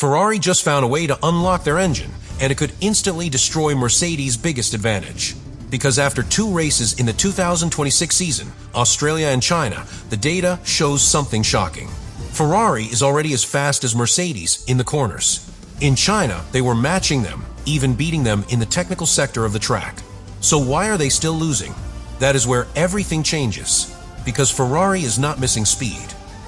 Ferrari just found a way to unlock their engine, and it could instantly destroy Mercedes' biggest advantage. Because after 2 races in the 2026 season, Australia and China, the data shows something shocking. Ferrari is already as fast as Mercedes in the corners. In China, they were matching them, even beating them in the technical sector of the track. So why are they still losing? That is where everything changes. Because Ferrari is not missing speed.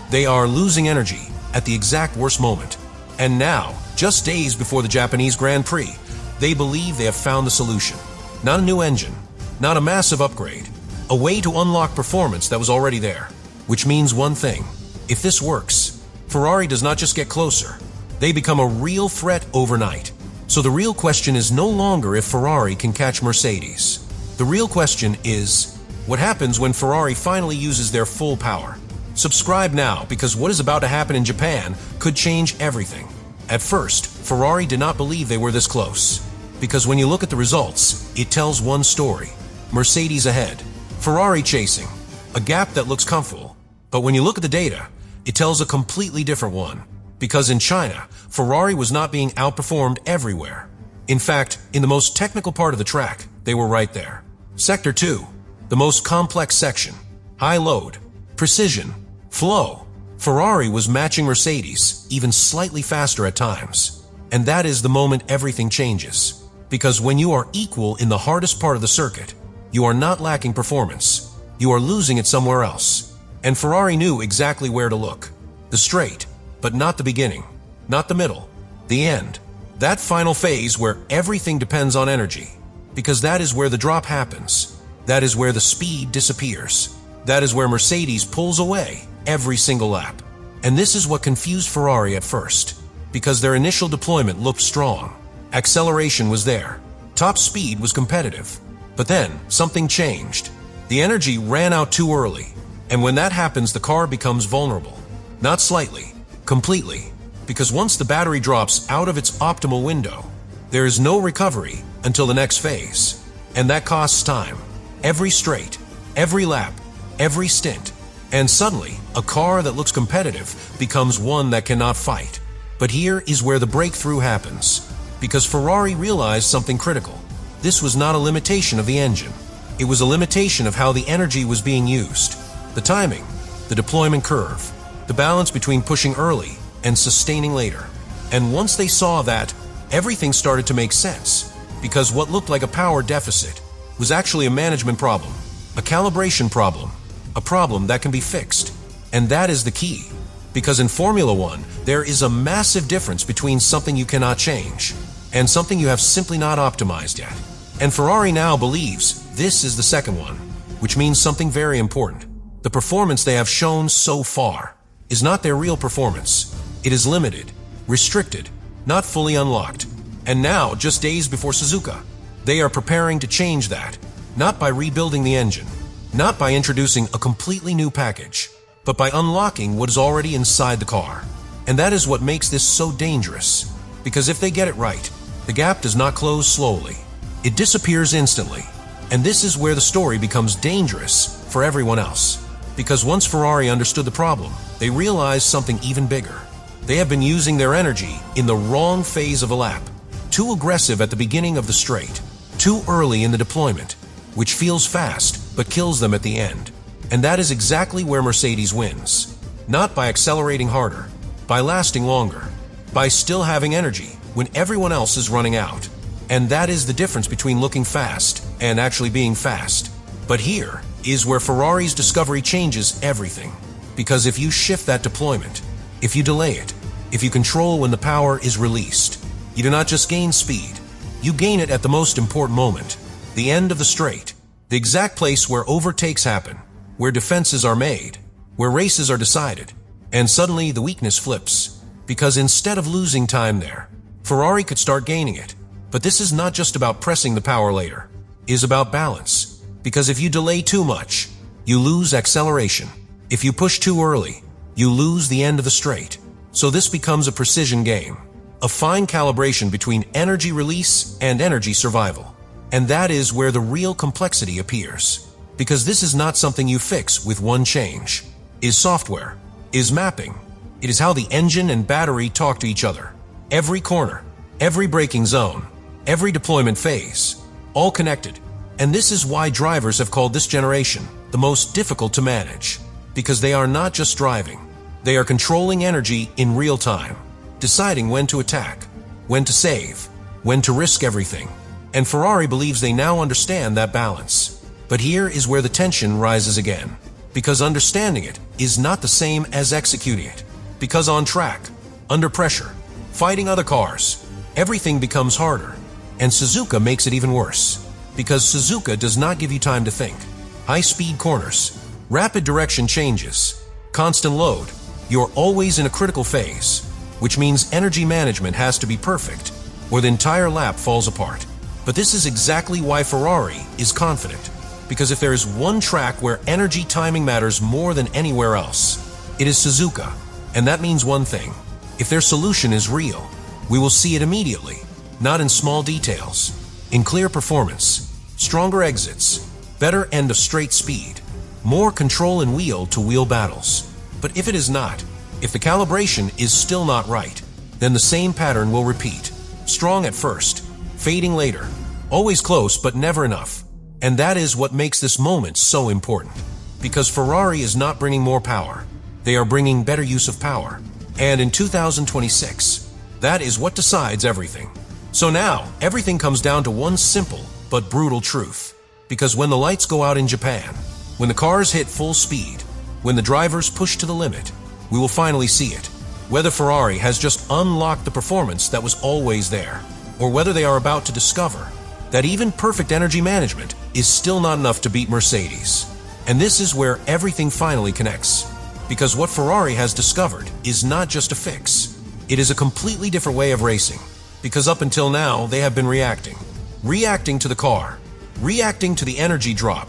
They are losing energy at the exact worst moment. And now, just days before the Japanese Grand Prix, they believe they have found the solution. Not a new engine, not a massive upgrade, a way to unlock performance that was already there. Which means one thing: if this works, Ferrari does not just get closer, they become a real threat overnight. So the real question is no longer if Ferrari can catch Mercedes. The real question is, what happens when Ferrari finally uses their full power? Subscribe now, because what is about to happen in Japan could change everything. At first, Ferrari did not believe they were this close. Because when you look at the results, it tells one story. Mercedes ahead, Ferrari chasing, a gap that looks comfortable. But when you look at the data, it tells a completely different one. Because in China, Ferrari was not being outperformed everywhere. In fact, in the most technical part of the track, they were right there. Sector 2, the most complex section. High load, precision, flow. Ferrari was matching Mercedes, even slightly faster at times. And that is the moment everything changes. Because when you are equal in the hardest part of the circuit, you are not lacking performance. You are losing it somewhere else. And Ferrari knew exactly where to look. The straight, but not the beginning, not the middle, the end. That final phase where everything depends on energy. Because that is where the drop happens. That is where the speed disappears. That is where Mercedes pulls away every single lap. And this is what confused Ferrari at first. Because their initial deployment looked strong. Acceleration was there. Top speed was competitive. But then, something changed. The energy ran out too early. And when that happens, the car becomes vulnerable. Not slightly, completely. Because once the battery drops out of its optimal window, there is no recovery until the next phase. And that costs time. Every straight, every lap, every stint. And suddenly, a car that looks competitive becomes one that cannot fight. But here is where the breakthrough happens. Because Ferrari realized something critical. This was not a limitation of the engine. It was a limitation of how the energy was being used. The timing, the deployment curve, the balance between pushing early and sustaining later. And once they saw that, everything started to make sense. Because what looked like a power deficit was actually a management problem, a calibration problem, a problem that can be fixed. And that is the key. Because in Formula One, there is a massive difference between something you cannot change and something you have simply not optimized yet. And Ferrari now believes this is the second one, which means something very important. The performance they have shown so far is not their real performance. It is limited, restricted, not fully unlocked. And now, just days before Suzuka, they are preparing to change that, not by rebuilding the engine, not by introducing a completely new package, but by unlocking what is already inside the car. And that is what makes this so dangerous. Because if they get it right, the gap does not close slowly. It disappears instantly. And this is where the story becomes dangerous for everyone else. Because once Ferrari understood the problem, they realized something even bigger. They have been using their energy in the wrong phase of a lap. Too aggressive at the beginning of the straight. Too early in the deployment, which feels fast but kills them at the end. And that is exactly where Mercedes wins. Not by accelerating harder, by lasting longer, by still having energy when everyone else is running out. And that is the difference between looking fast and actually being fast. But here is where Ferrari's discovery changes everything. Because if you shift that deployment, if you delay it, if you control when the power is released, you do not just gain speed, you gain it at the most important moment, the end of the straight, the exact place where overtakes happen, where defenses are made, where races are decided, and suddenly the weakness flips. Because instead of losing time there, Ferrari could start gaining it. But this is not just about pressing the power later. It is about balance. Because if you delay too much, you lose acceleration. If you push too early, you lose the end of the straight. So this becomes a precision game, a fine calibration between energy release and energy survival. And that is where the real complexity appears. Because this is not something you fix with one change. It is software, it is mapping. It is how the engine and battery talk to each other. Every corner, every braking zone, every deployment phase, all connected. And this is why drivers have called this generation the most difficult to manage. Because they are not just driving, they are controlling energy in real time, deciding when to attack, when to save, when to risk everything. And Ferrari believes they now understand that balance. But here is where the tension rises again. Because understanding it is not the same as executing it. Because on track, under pressure, fighting other cars, everything becomes harder. And Suzuka makes it even worse. Because Suzuka does not give you time to think. High-speed corners, rapid direction changes, constant load. You're always in a critical phase, which means energy management has to be perfect, or the entire lap falls apart. But this is exactly why Ferrari is confident. Because if there is one track where energy timing matters more than anywhere else, it is Suzuka. And that means one thing. If their solution is real, we will see it immediately, not in small details, in clear performance, stronger exits, better end of straight speed, more control in wheel-to-wheel battles. But if it is not, if the calibration is still not right, then the same pattern will repeat. Strong at first, fading later, always close but never enough. And that is what makes this moment so important. Because Ferrari is not bringing more power, they are bringing better use of power. And in 2026, that is what decides everything. So now, everything comes down to one simple but brutal truth. Because when the lights go out in Japan, when the cars hit full speed, when the drivers push to the limit, we will finally see it. Whether Ferrari has just unlocked the performance that was always there, or whether they are about to discover that even perfect energy management is still not enough to beat Mercedes. And this is where everything finally connects. Because what Ferrari has discovered is not just a fix. It is a completely different way of racing. Because up until now, they have been reacting. Reacting to the car. Reacting to the energy drop.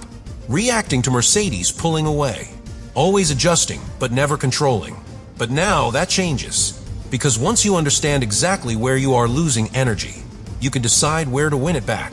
Reacting to Mercedes pulling away. Always adjusting, but never controlling. But now that changes. Because once you understand exactly where you are losing energy, you can decide where to win it back.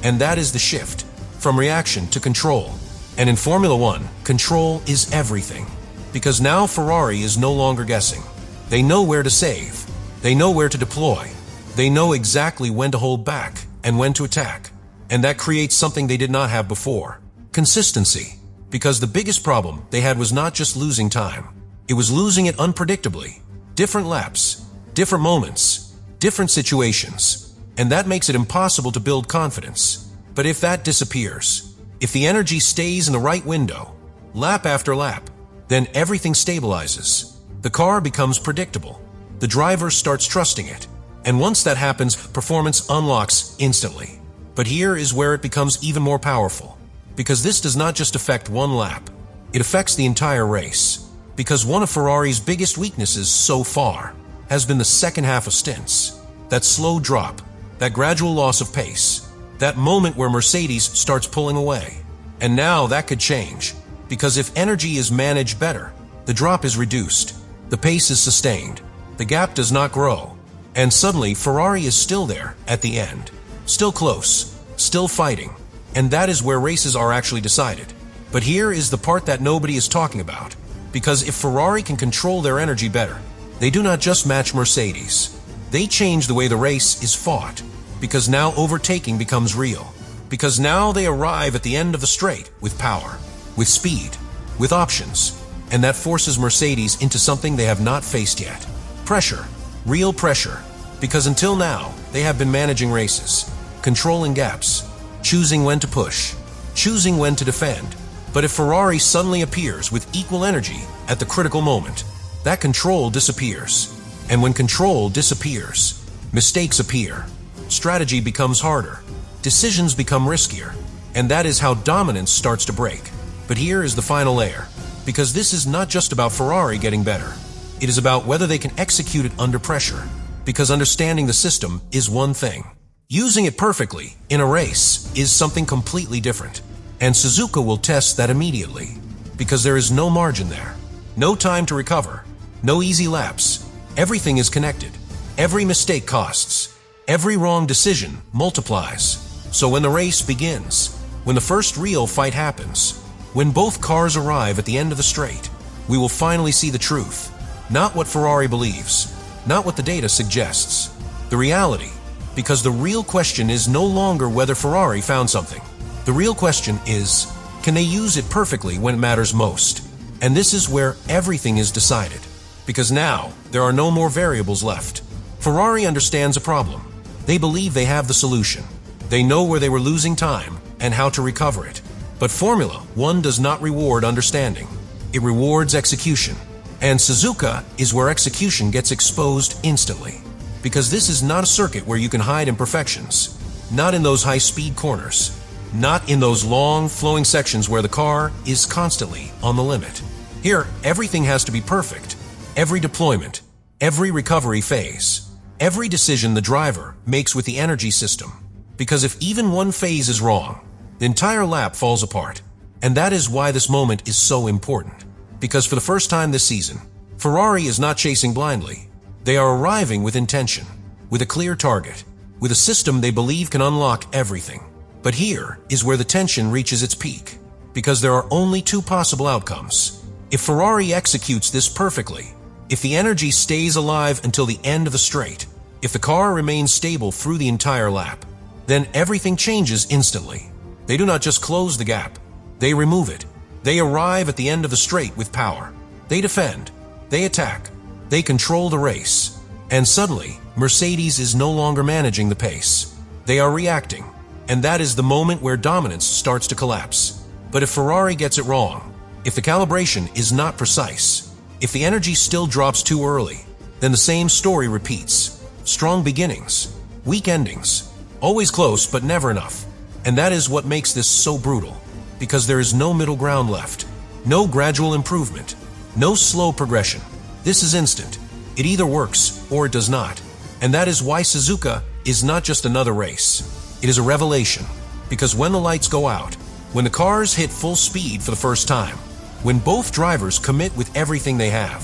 And that is the shift. From reaction to control. And in Formula One, control is everything. Because now Ferrari is no longer guessing. They know where to save. They know where to deploy. They know exactly when to hold back and when to attack. And that creates something they did not have before. Consistency. Because the biggest problem they had was not just losing time. It was losing it unpredictably. Different laps, different moments, different situations. And that makes it impossible to build confidence. But if that disappears, if the energy stays in the right window, lap after lap, then everything stabilizes. The car becomes predictable. The driver starts trusting it. And once that happens, performance unlocks instantly. But here is where it becomes even more powerful. Because this does not just affect one lap. It affects the entire race. Because one of Ferrari's biggest weaknesses so far has been the second half of stints. That slow drop, that gradual loss of pace, that moment where Mercedes starts pulling away. And now that could change. Because if energy is managed better, the drop is reduced, the pace is sustained, the gap does not grow, and suddenly Ferrari is still there at the end, still close, still fighting, and that is where races are actually decided. But here is the part that nobody is talking about, because if Ferrari can control their energy better, they do not just match Mercedes, they change the way the race is fought, because now overtaking becomes real, because now they arrive at the end of the straight with power, with speed, with options, and that forces Mercedes into something they have not faced yet. Pressure, real pressure, because until now, they have been managing races, controlling gaps, choosing when to push, choosing when to defend. But if Ferrari suddenly appears with equal energy at the critical moment, that control disappears. And when control disappears, mistakes appear, strategy becomes harder, decisions become riskier, and that is how dominance starts to break. But here is the final layer, because this is not just about Ferrari getting better. It is about whether they can execute it under pressure, because understanding the system is one thing. Using it perfectly in a race is something completely different. And Suzuka will test that immediately, because there is no margin there. No time to recover, no easy laps. Everything is connected. Every mistake costs. Every wrong decision multiplies. So when the race begins, when the first real fight happens, when both cars arrive at the end of the straight, we will finally see the truth. Not what Ferrari believes, not what the data suggests, the reality. Because the real question is no longer whether Ferrari found something. The real question is, can they use it perfectly when it matters most? And this is where everything is decided. Because now, there are no more variables left. Ferrari understands a problem. They believe they have the solution. They know where they were losing time and how to recover it. But Formula One does not reward understanding. It rewards execution. And Suzuka is where execution gets exposed instantly. Because this is not a circuit where you can hide imperfections. Not in those high-speed corners. Not in those long, flowing sections where the car is constantly on the limit. Here, everything has to be perfect. Every deployment, every recovery phase, every decision the driver makes with the energy system. Because if even one phase is wrong, the entire lap falls apart. And that is why this moment is so important. Because for the first time this season, Ferrari is not chasing blindly. They are arriving with intention, with a clear target, with a system they believe can unlock everything. But here is where the tension reaches its peak, because there are only two possible outcomes. If Ferrari executes this perfectly, if the energy stays alive until the end of the straight, if the car remains stable through the entire lap, then everything changes instantly. They do not just close the gap, they remove it. They arrive at the end of the straight with power. They defend, they attack, they control the race. And suddenly, Mercedes is no longer managing the pace. They are reacting. And that is the moment where dominance starts to collapse. But if Ferrari gets it wrong, if the calibration is not precise, if the energy still drops too early, then the same story repeats. Strong beginnings, weak endings, always close but never enough. And that is what makes this so brutal, because there is no middle ground left, no gradual improvement, no slow progression. This is instant. It either works or it does not. And that is why Suzuka is not just another race. It is a revelation, because when the lights go out, when the cars hit full speed for the first time, when both drivers commit with everything they have,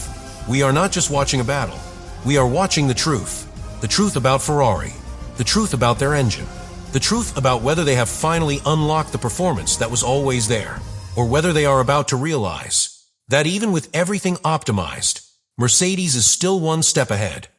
we are not just watching a battle. We are watching the truth about Ferrari, the truth about their engine, the truth about whether they have finally unlocked the performance that was always there, or whether they are about to realize that even with everything optimized, Mercedes is still one step ahead.